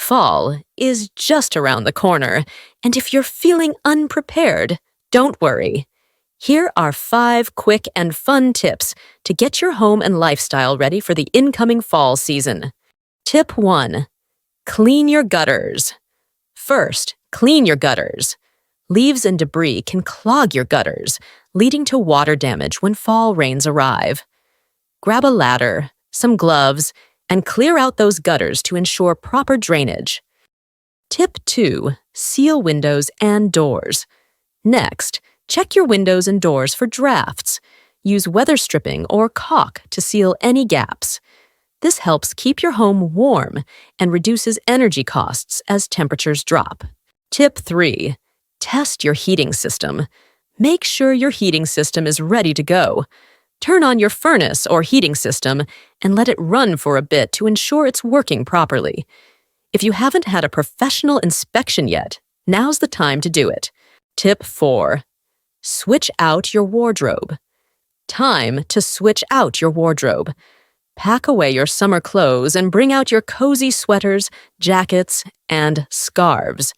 Fall is just around the corner, and if you're feeling unprepared, don't worry. Here are 5 quick and fun tips to get your home and lifestyle ready for the incoming fall season. Tip 1. Clean your gutters. First, clean your gutters. Leaves and debris can clog your gutters, leading to water damage when fall rains arrive. Grab a ladder, some gloves, and clear out those gutters to ensure proper drainage. Tip 2. Seal windows and doors. Next, check your windows and doors for drafts. Use weather stripping or caulk to seal any gaps. This helps keep your home warm and reduces energy costs as temperatures drop. Tip 3. Test your heating system. Make sure your heating system is ready to go. Turn on your furnace or heating system and let it run for a bit to ensure it's working properly. If you haven't had a professional inspection yet, now's the time to do it. Tip 4. Switch out your wardrobe. Time to switch out your wardrobe. Pack away your summer clothes and bring out your cozy sweaters, jackets, and scarves.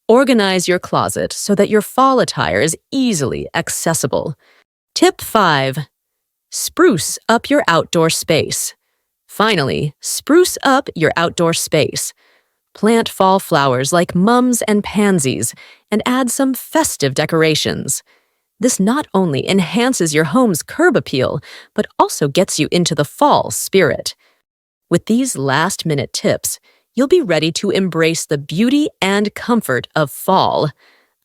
Organize your closet so that your fall attire is easily accessible. Tip 5. Spruce up your outdoor space. Finally, spruce up your outdoor space. Plant fall flowers like mums and pansies and add some festive decorations. This not only enhances your home's curb appeal, but also gets you into the fall spirit. With these last-minute tips, you'll be ready to embrace the beauty and comfort of fall.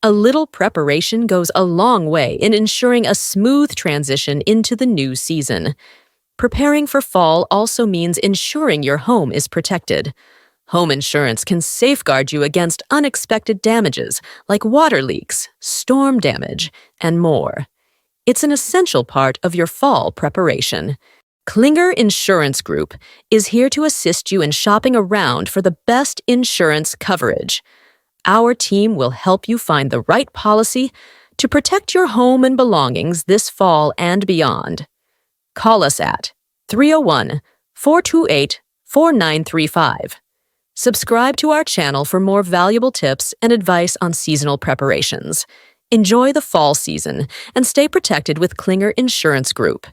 A little preparation goes a long way in ensuring a smooth transition into the new season. Preparing for fall also means ensuring your home is protected. Home insurance can safeguard you against unexpected damages like water leaks, storm damage, and more. It's an essential part of your fall preparation. Klinger Insurance Group is here to assist you in shopping around for the best insurance coverage. Our team will help you find the right policy to protect your home and belongings this fall and beyond. Call us at 301-428-4935. Subscribe to our channel for more valuable tips and advice on seasonal preparations. Enjoy the fall season and stay protected with Klinger Insurance Group.